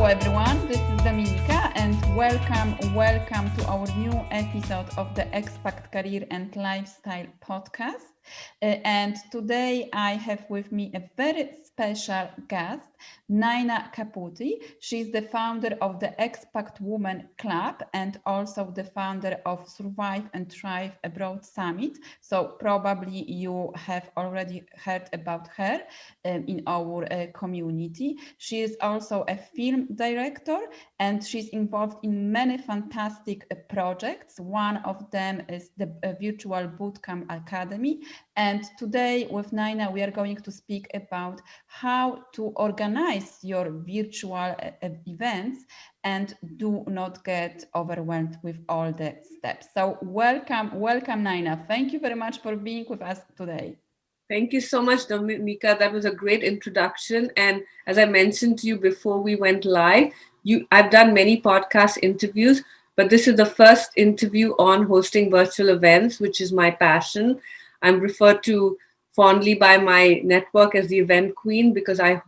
everyone, this is Dominika and welcome to our new episode of the Expat Career and Lifestyle podcast. And today I have with me a very special guest, Nyna Caputi. She's the founder of the Expat Women Club and also the founder of Survive and Thrive Abroad Summit. So probably you have already heard about her in our community. She is also a film director and she's involved in many fantastic projects. One of them is the Virtual Bootcamp Academy. And today with Nyna, we are going to speak about how to organize your virtual events and do not get overwhelmed with all the steps. So welcome, Nyna. Thank you very much for being with us today. Thank you so much, Dominika. That was a great introduction. And as I mentioned to you before we went live, I've done many podcast interviews, but this is the first interview on hosting virtual events, which is my passion. I'm referred to fondly by my network as the event queen because I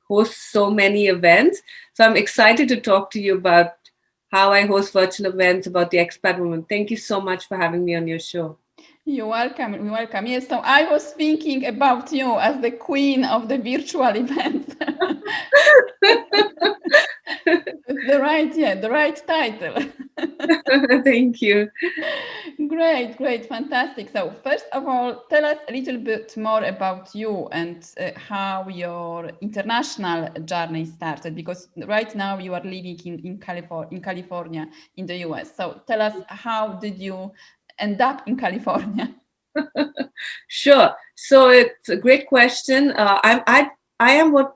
host so many events. So I'm excited to talk to you about how I host virtual events, about the expat woman. Thank you so much for having me on your show. You're welcome. You're welcome. Yes, so I was thinking about you as the queen of the virtual events. the right title. Thank you. Great, fantastic. So first of all, tell us a little bit more about you and how your international journey started, because right now you are living in California, in the US. So tell us, how did you end up in California? Sure. So it's a great question. I am what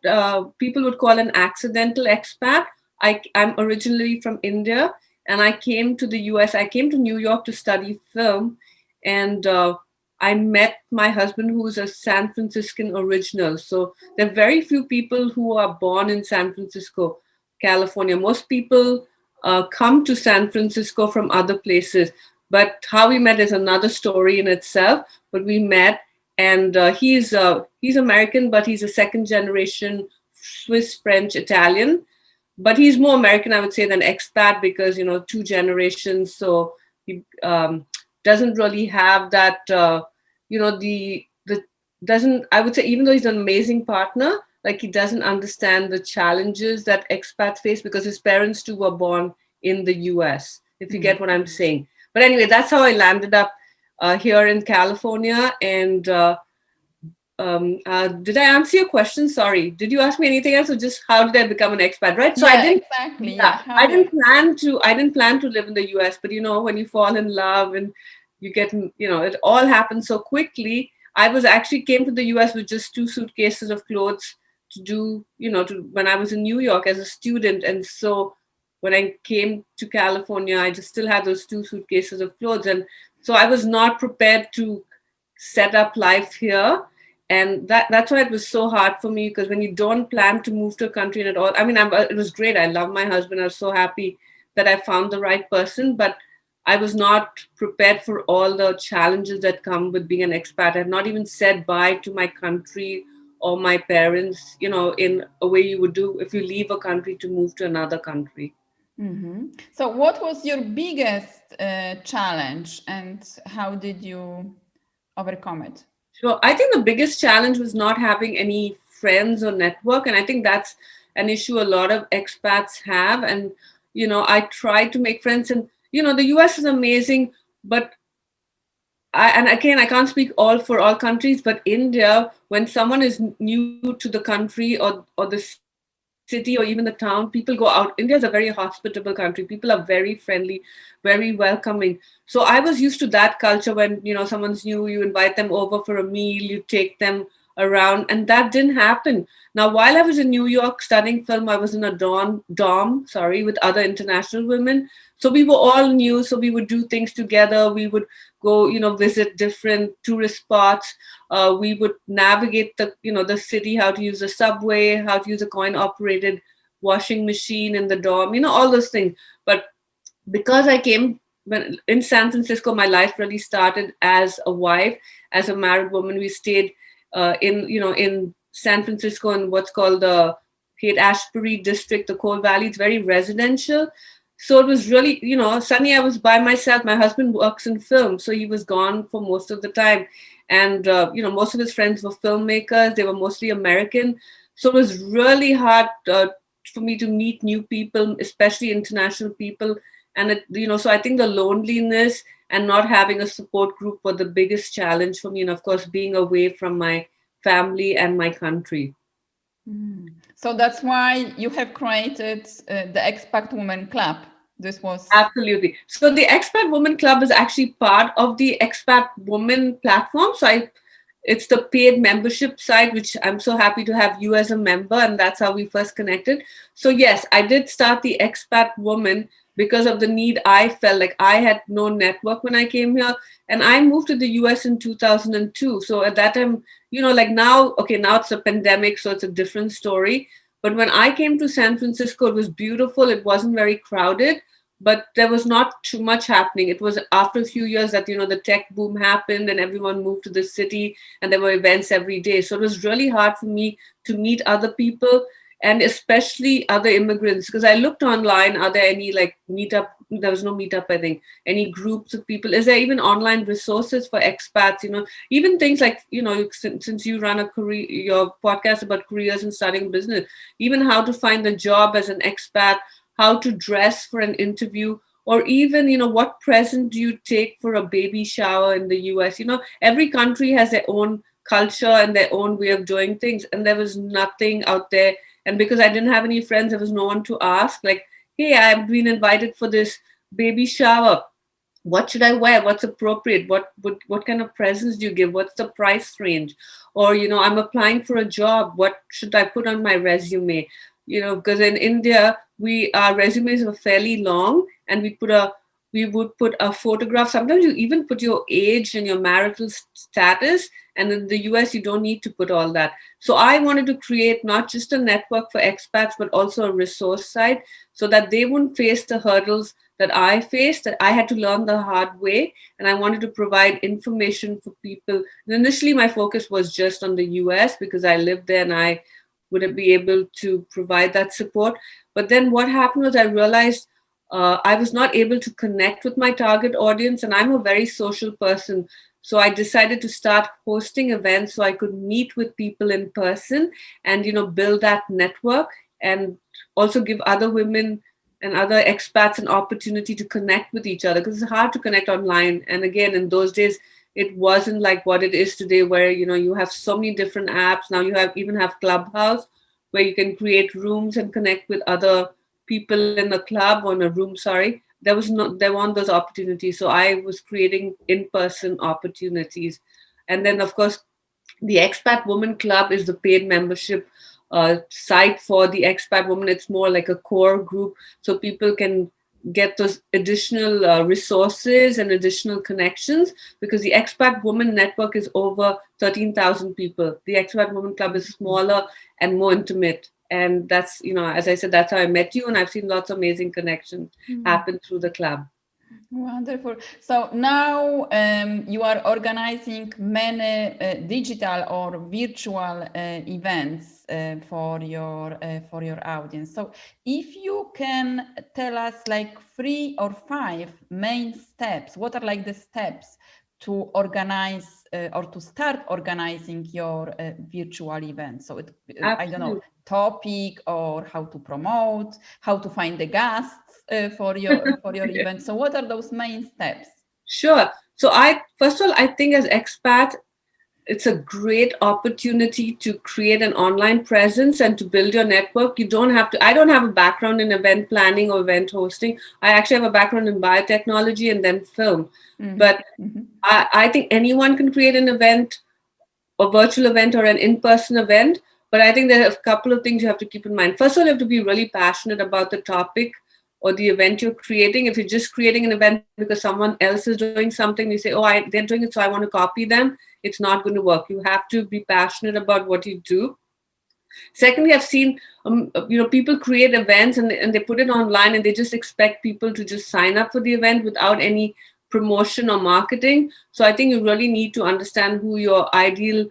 people would call an accidental expat. I'm originally from India, and I came to the US. I came to New York to study film, and I met my husband, who's a San Franciscan original. So there are very few people who are born in San Francisco, California. Most people come to San Francisco from other places. But how we met is another story in itself. But we met, and he's American, but he's a second generation Swiss, French, Italian. But he's more American, I would say, than expat because, two generations. So he doesn't really have that, doesn't, I would say, even though he's an amazing partner, like he doesn't understand the challenges that expats face because his parents too were born in the US, if you get what I'm saying. But anyway, that's how I landed up here in California. And did I answer your question? Sorry. Did you ask me anything else, or just how did I become an expat? Right. So yeah, I didn't exactly. Yeah, I didn't plan to live in the US. But when you fall in love and you get, it all happens so quickly. I came to the US with just 2 suitcases of clothes to do, when I was in New York as a student. And so when I came to California, I just still had those 2 suitcases of clothes. And so I was not prepared to set up life here. And that's why it was so hard for me, because when you don't plan to move to a country and at all, it was great. I love my husband. I was so happy that I found the right person, but I was not prepared for all the challenges that come with being an expat. I've not even said bye to my country or my parents, in a way you would do if you leave a country to move to another country. Mm-hmm. So what was your biggest challenge and how did you overcome it? So I think the biggest challenge was not having any friends or network. And I think that's an issue a lot of expats have. And, I try to make friends, and, the US is amazing, but I can't speak for all countries, but India, when someone is new to the country or the city or even the town, people go out. India is a very hospitable country. People are very friendly, very welcoming. So I was used to that culture when, someone's new, you invite them over for a meal, you take them around, and that didn't happen. Now, while I was in New York studying film, I was in a dorm, with other international women. So we were all new. So we would do things together. We would go, visit different tourist spots. We would navigate the city, how to use the subway, how to use a coin-operated washing machine in the dorm, all those things. But because I came in San Francisco, my life really started as a wife, as a married woman. We stayed in San Francisco in what's called the Haight-Ashbury district, the Coal Valley. It's very residential. So it was really, suddenly I was by myself. My husband works in film, so he was gone for most of the time. And, most of his friends were filmmakers. They were mostly American. So it was really hard for me to meet new people, especially international people. And, so I think the loneliness and not having a support group were the biggest challenge for me. And of course, being away from my family and my country. So that's why you have created the Expat Women Club. This was absolutely. So the Expat Women Club is actually part of the Expat Women platform. So it's the paid membership site, which I'm so happy to have you as a member, and that's how we first connected. So yes, I did start the Expat Woman because of the need. I felt like I had no network when I came here, and I moved to the US in 2002. So at that time, like now, okay, now it's a pandemic, so it's a different story. But when I came to San Francisco, it was beautiful. It wasn't very crowded, but there was not too much happening. It was after a few years that, the tech boom happened and everyone moved to the city and there were events every day. So it was really hard for me to meet other people and especially other immigrants, because I looked online. Are there any like meetup? There was no meetup, I think. Any groups of people? Is there even online resources for expats? Even things like, since you run a career, your podcast about careers and starting a business, even how to find a job as an expat, how to dress for an interview, or even, what present do you take for a baby shower in the US? Every country has their own culture and their own way of doing things. And there was nothing out there. And because I didn't have any friends, there was no one to ask, like, hey, I've been invited for this baby shower. What should I wear? What's appropriate? What kind of presents do you give? What's the price range? Or, I'm applying for a job. What should I put on my resume? Because in India, our resumes are fairly long, and we would put a photograph. Sometimes you even put your age and your marital status. And in the US, you don't need to put all that. So I wanted to create not just a network for expats, but also a resource site so that they wouldn't face the hurdles that I faced, that I had to learn the hard way. And I wanted to provide information for people. And initially, my focus was just on the US because I lived there and I would be able to provide that support. But then what happened was I realized I was not able to connect with my target audience, and I'm a very social person. So I decided to start hosting events so I could meet with people in person and, build that network and also give other women and other expats an opportunity to connect with each other, because it's hard to connect online. And again, in those days, it wasn't like what it is today, where you have so many different apps. Now you even have Clubhouse, where you can create rooms and connect with other people in a club or in a room. Sorry, there weren't those opportunities. So I was creating in-person opportunities. And then of course the Expat Woman Club is the paid membership site for the expat woman. It's more like a core group, so people can get those additional resources and additional connections, because the Expat Woman Network is over 13,000 people. The Expat Woman Club is smaller and more intimate. And that's, as I said, that's how I met you. And I've seen lots of amazing connections happen through the club. Wonderful. So now you are organizing many digital or virtual events for your audience. So if you can tell us like 3 or 5 main steps, what are like the steps to organize or to start organizing your virtual event? So I don't know, topic or how to promote, how to find the guests for your yeah. event. So what are those main steps? Sure. So first of all, I think as expat, it's a great opportunity to create an online presence and to build your network. I don't have a background in event planning or event hosting. I actually have a background in biotechnology and then film. But I think anyone can create an event, a virtual event or an in-person event. But I think there are a couple of things you have to keep in mind. First of all, you have to be really passionate about the topic or the event you're creating. If you're just creating an event because someone else is doing something, you say, they're doing it, so I want to copy them. It's not going to work. You have to be passionate about what you do. Secondly, I've seen, people create events and they put it online and they just expect people to just sign up for the event without any promotion or marketing. So I think you really need to understand who your ideal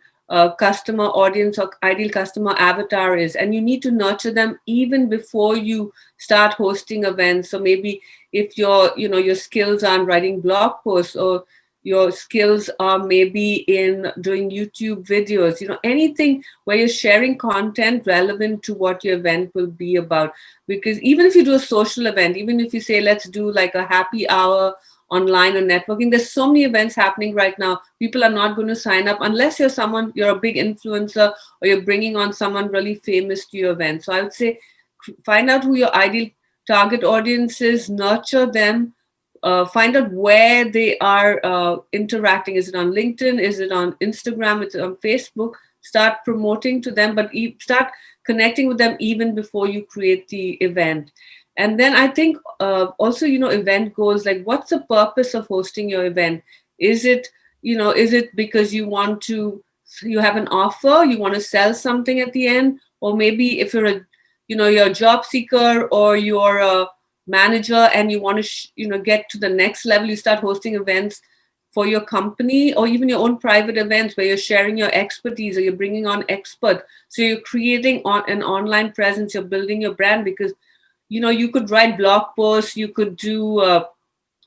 customer audience or ideal customer avatar is, and you need to nurture them even before you start hosting events. So maybe if your skills are in writing blog posts, or your skills are maybe in doing YouTube videos, anything where you're sharing content relevant to what your event will be about. Because even if you do a social event, even if you say, let's do like a happy hour online or networking, there's so many events happening right now. People are not going to sign up unless you're a big influencer, or you're bringing on someone really famous to your event. So I would say, find out who your ideal target audience is, nurture them, find out where they are interacting. Is it on LinkedIn? Is it on Instagram? Is it on Facebook? Start promoting to them, but start connecting with them even before you create the event. And then I think also, event goals, like what's the purpose of hosting your event? Is it because you have an offer, you want to sell something at the end? Or maybe if you're a job seeker, or you're a manager and you want to get to the next level, you start hosting events for your company, or even your own private events where you're sharing your expertise, or you're bringing on experts. So you're creating an online presence, you're building your brand. Because you could write blog posts, you could do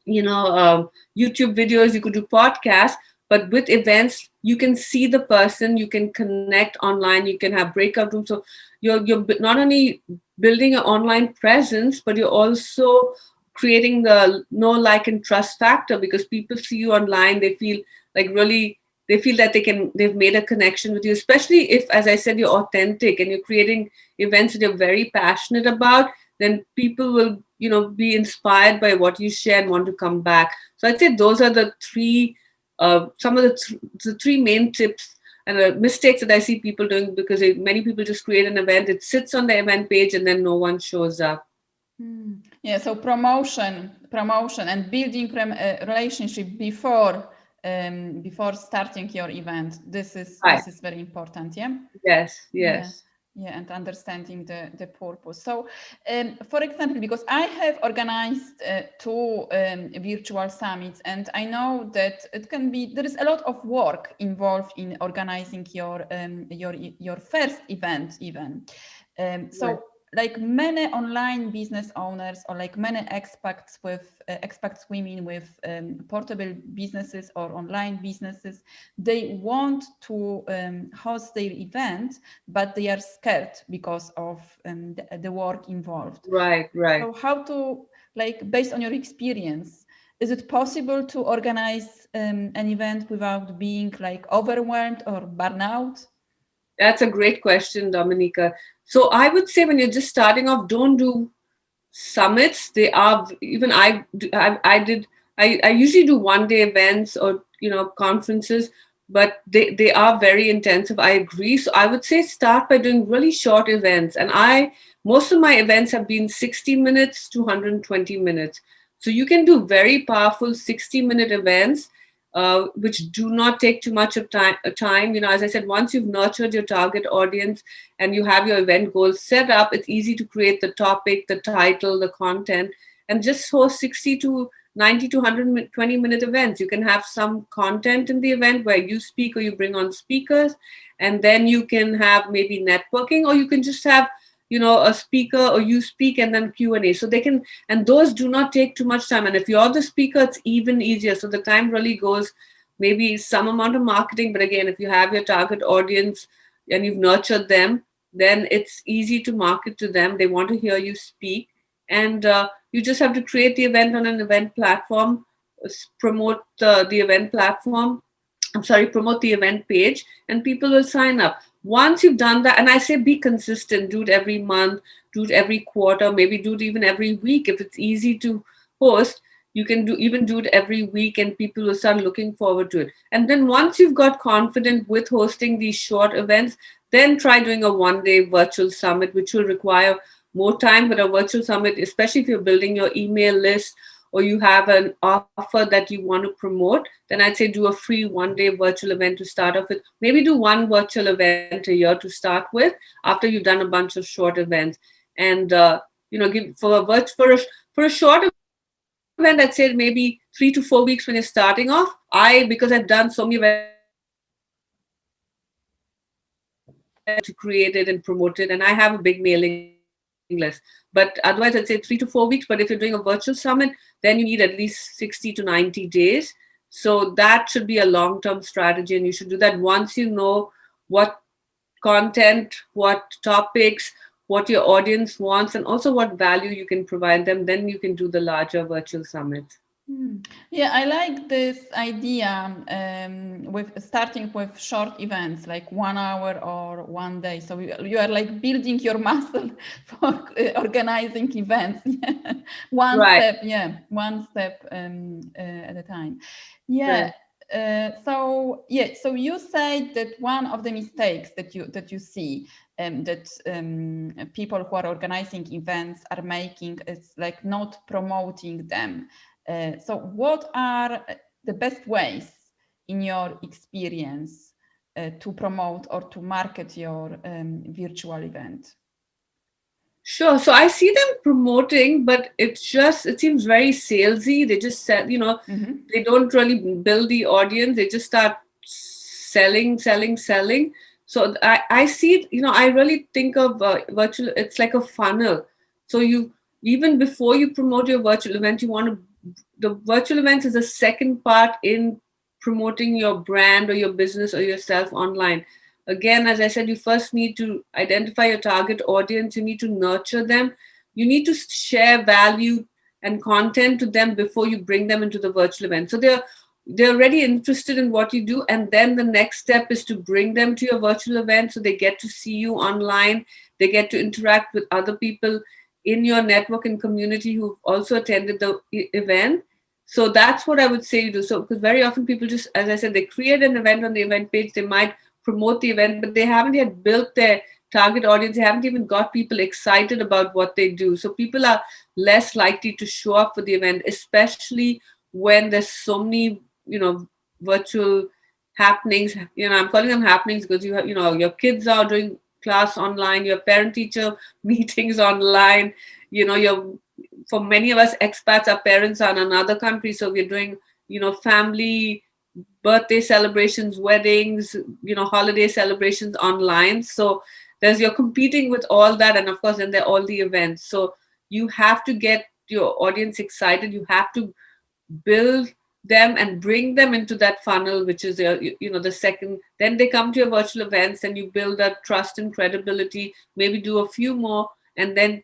YouTube videos, you could do podcasts, but with events, you can see the person, you can connect online, you can have breakout rooms. So you're not only building an online presence, but you're also creating the know, like, and trust factor, because people see you online, they feel like really, they feel that they've made a connection with you, especially if, as I said, you're authentic and you're creating events that you're very passionate about. Then people will be inspired by what you share and want to come back. So I'd say those are the three some of the three main tips and mistakes that I see people doing, because many people just create an event, it sits on the event page, and then no one shows up. Yeah, so promotion, and building relationship before starting your event. This is very important. Yeah. Yes. Yeah, and understanding the purpose. So, for example, because I have organized two virtual summits, and I know that there is a lot of work involved in organizing your first event even. So, like many online business owners, or like many expats women with portable businesses or online businesses, they want to host their event, but they are scared because of the work involved. Right. So how to, like, based on your experience, is it possible to organize an event without being like overwhelmed or burnout? That's a great question, Dominica. So I would say, when you're just starting off, don't do summits. They are, even I usually do 1 day events, or conferences, but they are very intensive. I agree. So I would say start by doing really short events. And most of my events have been 60 minutes to 120 minutes. So you can do very powerful 60-minute events, which do not take too much of time. As I said, once you've nurtured your target audience and you have your event goals set up, it's easy to create the topic, the title, the content, and just host 60 to 90 to 120-minute events. You can have some content in the event where you speak, or you bring on speakers, and then you can have maybe networking, or you can just have a speaker, or you speak and then Q&A. So and those do not take too much time. And if you're the speaker, it's even easier. So the time really goes, maybe some amount of marketing, but again, if you have your target audience and you've nurtured them, then it's easy to market to them. They want to hear you speak. And you just have to create the event on an event platform, promote the event platform. Promote the event page, and people will sign up. Once you've done that, and I say be consistent, do it every month, do it every quarter, maybe do it even every week. If it's easy to host, you can do it every week, and people will start looking forward to it. And then once you've got confident with hosting these short events, then try doing a 1 day virtual summit, which will require more time. But a virtual summit, especially if you're building your email list, or you have an offer that you want to promote, then I'd say do a free 1 day virtual event to start off with. Maybe do one virtual event a year to start with, after you've done a bunch of short events. And give for a short event, I'd say maybe 3 to 4 weeks when you're starting off. Because I've done so many events, I would say 6 to 8 weeks. to create it and promote it. And I have a big mailing list. But otherwise, I'd say 3 to 4 weeks. But if you're doing a virtual summit, then you need at least 60 to 90 days. So that should be a long term strategy. And you should do that once you know what content, what topics, what your audience wants, and also what value you can provide them. Then you can do the larger virtual summit. Yeah, I like this idea with starting with short events like 1 hour or 1 day. So you are like building your muscle for organizing events. One Right, step, one step at a time. Yeah. right. So you said that one of the mistakes that you see that people who are organizing events are making is like not promoting them. So what are the best ways in your experience to promote or to market your virtual event? Sure. So I see them promoting, but it seems very salesy. They just sell, Mm-hmm. they don't really build the audience. They just start selling, selling, selling. So I see it, I really think of virtual, it's like a funnel. So even before you promote your virtual event, the virtual event is the second part in promoting your brand or your business or yourself online. Again, as I said, you first need to identify your target audience. You need to nurture them. You need to share value and content to them before you bring them into the virtual event. So they're already interested in what you do, and then the next step is to bring them to your virtual event so they get to see you online. They get to interact with other people in your network and community who've also attended the event. So that's what I would say you do. So because very often people just, as I said, they create an event on the event page. They might promote the event, but they haven't yet built their target audience. They haven't even got people excited about what they do. So people are less likely to show up for the event, especially when there's so many, virtual happenings. I'm calling them happenings because you have, your kids are doing class online, your parent teacher meetings online, your for many of us expats, our parents are in another country, so we're doing, family birthday celebrations, weddings, holiday celebrations online. So you're competing with all that, and of course then there are all the events. So you have to get your audience excited. You have to build them and bring them into that funnel, which is your, the second. Then they come to your virtual events, and you build that trust and credibility, maybe do a few more, and then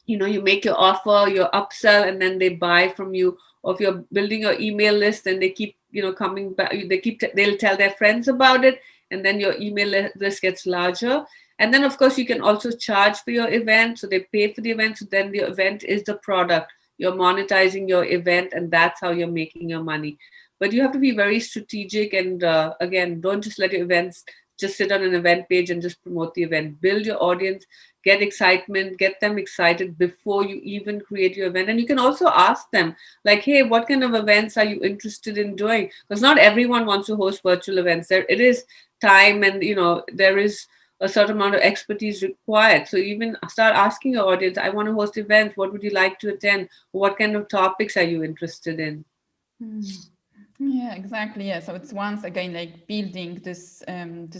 you make your offer, your upsell, and then they buy from you. Or if you're building your email list, and they keep coming back, they'll tell their friends about it, and then your email list gets larger. And then of course you can also charge for your event, so they pay for the event. So then the event is the product. You're monetizing your event, and that's how you're making your money. But you have to be very strategic, and again, don't just let your events just sit on an event page and just promote the event. Build your audience, get excitement, get them excited before you even create your event. And you can also ask them, like, hey, what kind of events are you interested in doing? Because not everyone wants to host virtual events. It is time, and there is a certain amount of expertise required. So even start asking your audience, I want to host events, what would you like to attend? What kind of topics are you interested in? Hmm. Yeah, exactly. Yeah, so it's once again like building this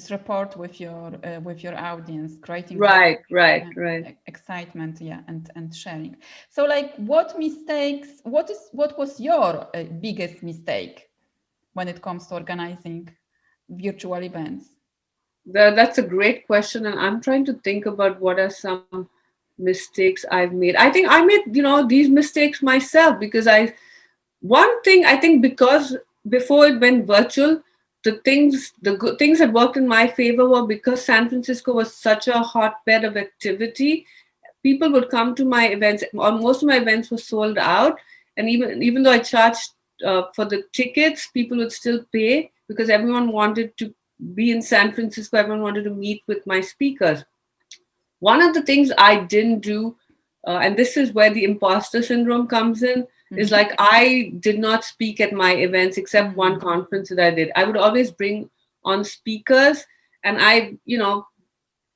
rapport with your audience, creating that Right, right, right. excitement, and sharing. So, like, what mistakes? What was your biggest mistake when it comes to organizing virtual events? That's a great question, and I'm trying to think about what are some mistakes I've made. I think I made, these mistakes myself, because one thing I think, because before it went virtual, the good things that worked in my favor were because San Francisco was such a hotbed of activity. People would come to my events. Most of my events were sold out, and even though I charged for the tickets, people would still pay because everyone wanted to be in San Francisco. Everyone wanted to meet with my speakers. One of the things I didn't do, and this is where the imposter syndrome comes in, is Mhm. like I did not speak at my events except one Mhm. conference that I did. I would always bring on speakers, and I know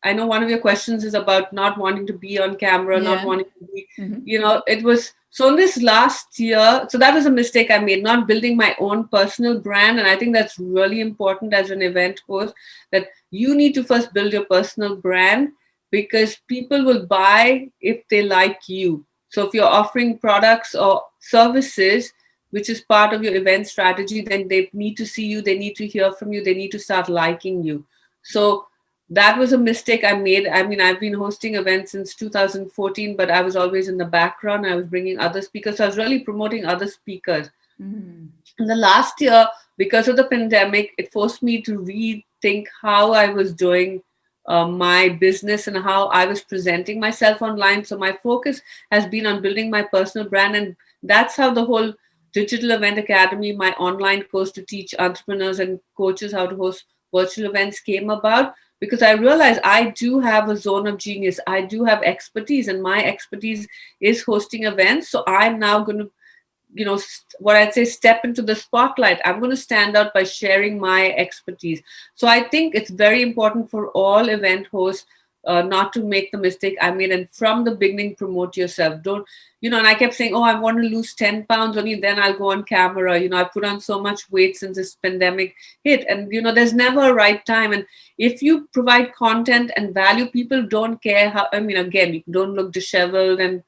one of your questions is about not wanting to be on camera, not Yeah. wanting to be, Mhm. it was So in this last year, so that was a mistake I made, not building my own personal brand. And I think that's really important as an event host, that you need to first build your personal brand, because people will buy if they like you. So if you're offering products or services, which is part of your event strategy, then they need to see you, they need to hear from you, they need to start liking you. So that was a mistake I made. I mean, I've been hosting events since 2014, but I was always in the background. I was bringing other speakers. So I was really promoting other speakers. Mm. In the last year, because of the pandemic, it forced me to rethink how I was doing my business and how I was presenting myself online. So my focus has been on building my personal brand. And that's how the whole Digital Event Academy, my online course to teach entrepreneurs and coaches how to host virtual events, came about, because I realized I do have a zone of genius. I do have expertise, and my expertise is hosting events. So I'm now going to, what I'd say, step into the spotlight. I'm going to stand out by sharing my expertise. So I think it's very important for all event hosts not to make the mistake I made, and from the beginning promote yourself. Don't, and I kept saying, oh, I want to lose 10 pounds only, then I'll go on camera. I put on so much weight since this pandemic hit, and there's never a right time. And if you provide content and value, people don't care how, I mean, again, you don't look disheveled, and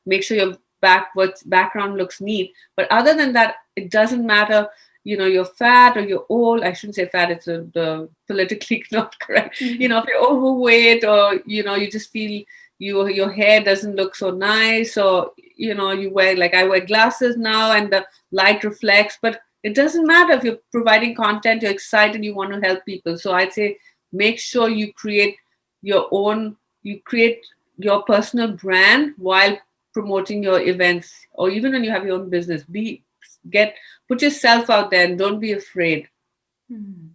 make sure your background looks neat. But other than that, it doesn't matter. You're fat or you're old. I shouldn't say fat, it's the politically not correct. Mm-hmm. If you're overweight, or you just feel your hair doesn't look so nice, or you wear, like I wear glasses now and the light reflects, but it doesn't matter. If you're providing content, you're excited, you want to help people. So I'd say make sure you create your personal brand while promoting your events, or even when you have your own business. Put yourself out there and don't be afraid. Hmm.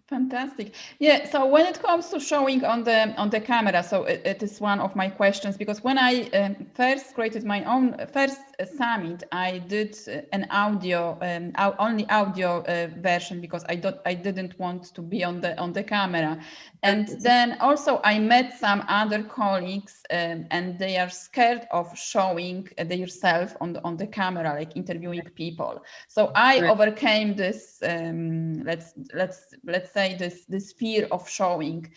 Fantastic. Yeah. So when it comes to showing on the camera, so it is one of my questions, because when I first created my own first summit, I did an audio, only audio version, because I didn't want to be on the camera. And then also I met some other colleagues, and they are scared of showing themselves on the camera, like interviewing people. So I overcame this. Let's say this fear of showing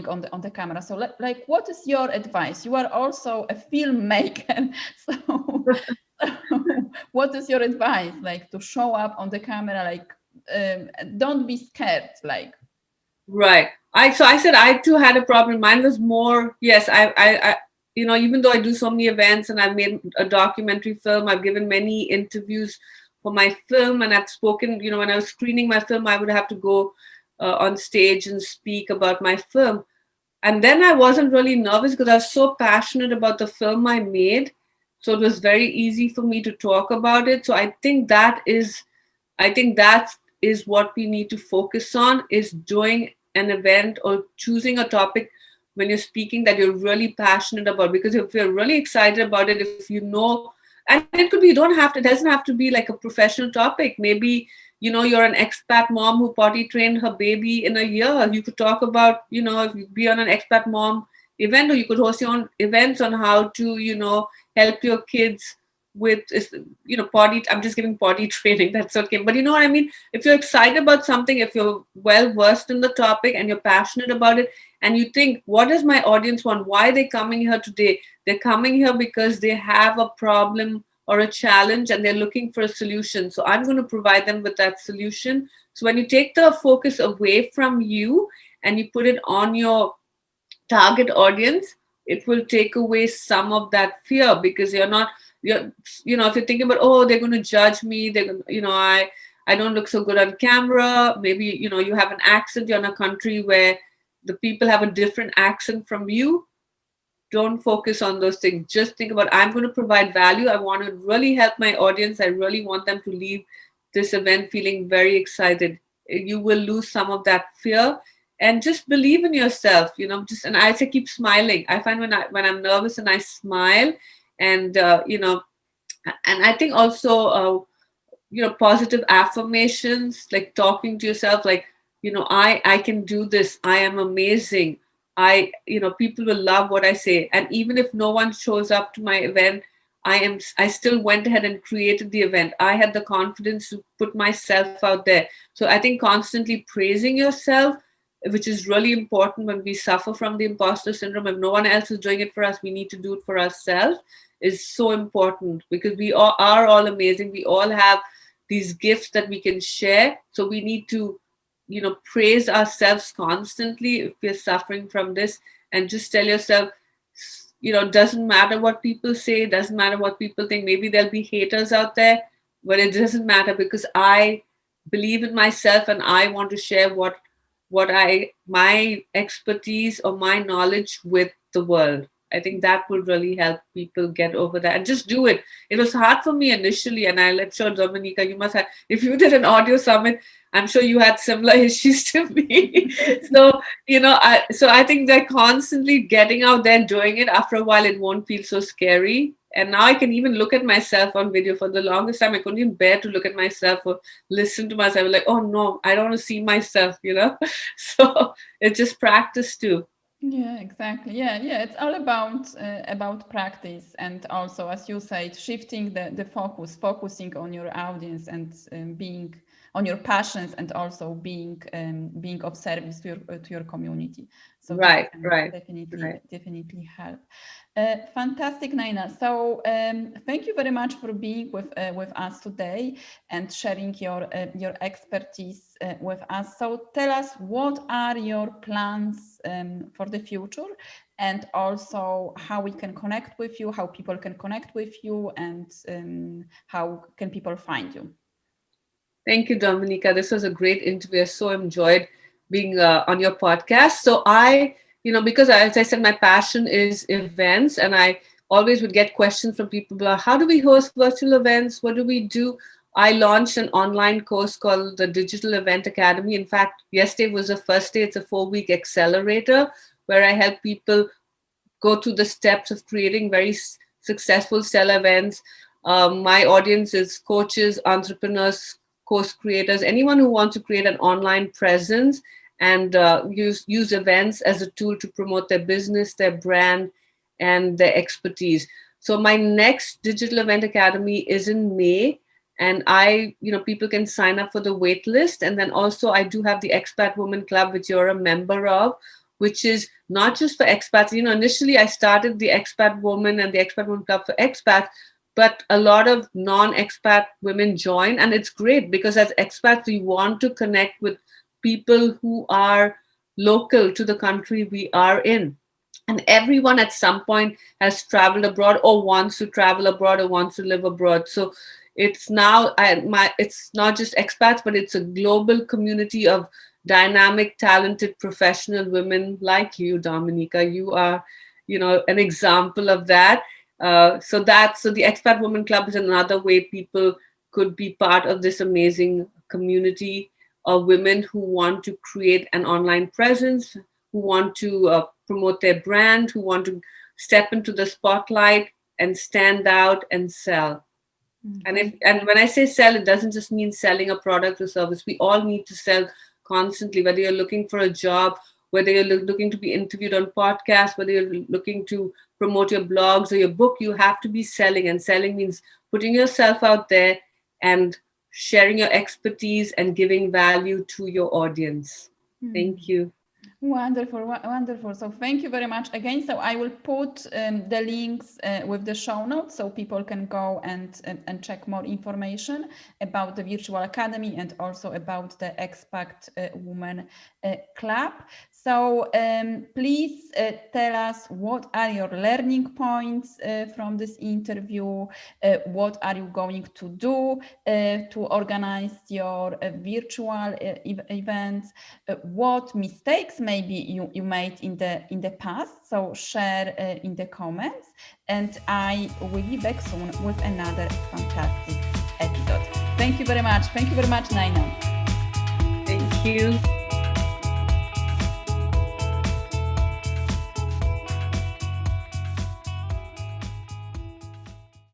on the camera. So like, what is your advice? You are also a filmmaker, so what is your advice, like, to show up on the camera, like, don't be scared, like. Right. I said I too had a problem. Mine was more, yes, I even though I do so many events and I've made a documentary film, I've given many interviews for my film, and I've spoken, when I was screening my film, I would have to go on stage and speak about my film. And then I wasn't really nervous because I was so passionate about the film I made. So it was very easy for me to talk about it. So I think that is what we need to focus on, is doing an event or choosing a topic when you're speaking that you're really passionate about. Because if you're really excited about it, if and it could be, it doesn't have to be like a professional topic. Maybe, you're an expat mom who potty trained her baby in a year. You could talk about, if you be on an expat mom event, or you could host your own events on how to, help your kids with, potty. I'm just giving potty training. That's okay. But you know what I mean? If you're excited about something, if you're well versed in the topic and you're passionate about it, and you think, what does my audience want? Why are they coming here today? They're coming here because they have a problem or a challenge and they're looking for a solution. So I'm going to provide them with that solution. So when you take the focus away from you and you put it on your target audience, it will take away some of that fear, because if you're thinking about, oh, they're going to judge me, they're going to, I don't look so good on camera. Maybe, you have an accent, you're in a country where the people have a different accent from you. Don't focus on those things. Just think about, I'm going to provide value. I want to really help my audience. I really want them to leave this event feeling very excited. You will lose some of that fear, and just believe in yourself, and I say keep smiling. I find when I'm nervous and I smile, and and I think also positive affirmations, like talking to yourself, like, I can do this, I am amazing, people will love what I say. And even if no one shows up to my event, I still went ahead and created the event. I had the confidence to put myself out there. So I think constantly praising yourself, which is really important when we suffer from the imposter syndrome. If no one else is doing it for us, we need to do it for ourselves, is so important, because we all are all amazing. We all have these gifts that we can share. So we need to, praise ourselves constantly if we're suffering from this, and just tell yourself, doesn't matter what people say, doesn't matter what people think. Maybe there'll be haters out there, but it doesn't matter, because I believe in myself and I want to share my expertise or my knowledge with the world. I think that will really help people get over that and just do it. It was hard for me initially, and I'm sure, Dominica, you must have, if you did an audio summit, I'm sure you had similar issues to me. So, I think that constantly getting out there and doing it, after a while, it won't feel so scary. And now I can even look at myself on video. For the longest time, I couldn't even bear to look at myself or listen to myself. Like, oh no, I don't want to see myself, So it's just practice too. Yeah, exactly. Yeah. It's all about practice, and also, as you said, shifting the focus, focusing on your audience, and being on your passions, and also being of service to your community. So Right, that can right, definitely help. Fantastic, Nyna. So thank you very much for being with us today and sharing your expertise with us. So tell us, what are your plans for the future, and also how we can connect with you, how people can connect with you, and how can people find you? Thank you, Dominica. This was a great interview. I so enjoyed being on your podcast. So because as I said, my passion is events, and I always would get questions from people about how do we host virtual events? What do we do? I launched an online course called the Digital Event Academy. In fact, yesterday was the first day. It's a 4-week accelerator where I help people go through the steps of creating very successful seller events. My audience is coaches, entrepreneurs, course creators, anyone who wants to create an online presence and use events as a tool to promote their business, their brand, and their expertise. So my next Digital Event Academy is in May, and people can sign up for the wait list. And then also I do have the Expat Women Club, which you're a member of, which is not just for expats. Initially I started the Expat Woman and the Expat Women Club for expats, but a lot of non-expat women join, and it's great because as expats we want to connect with people who are local to the country we are in, and everyone at some point has traveled abroad or wants to travel abroad or wants to live abroad. So it's it's not just expats, but it's a global community of dynamic, talented, professional women like you, Dominica. You are an example of that. So the Expat Women Club is another way people could be part of this amazing community of women who want to create an online presence, who want to promote their brand, who want to step into the spotlight and stand out and sell. Mm-hmm. And when I say sell, it doesn't just mean selling a product or service. We all need to sell constantly, whether you're looking for a job, whether you're looking to be interviewed on podcasts, whether you're looking to promote your blogs or your book, you have to be selling. And selling means putting yourself out there and sharing your expertise and giving value to your audience. Thank you. Wonderful. So thank you very much again. So I will put the links with the show notes so people can go and check more information about the Virtual Academy and also about the Expat Women Club. So please tell us, what are your learning points from this interview? What are you going to do to organize your virtual events? What mistakes maybe you made in the past? So share in the comments, and I will be back soon with another fantastic episode. Thank you very much. Thank you very much, Nyna. Thank you.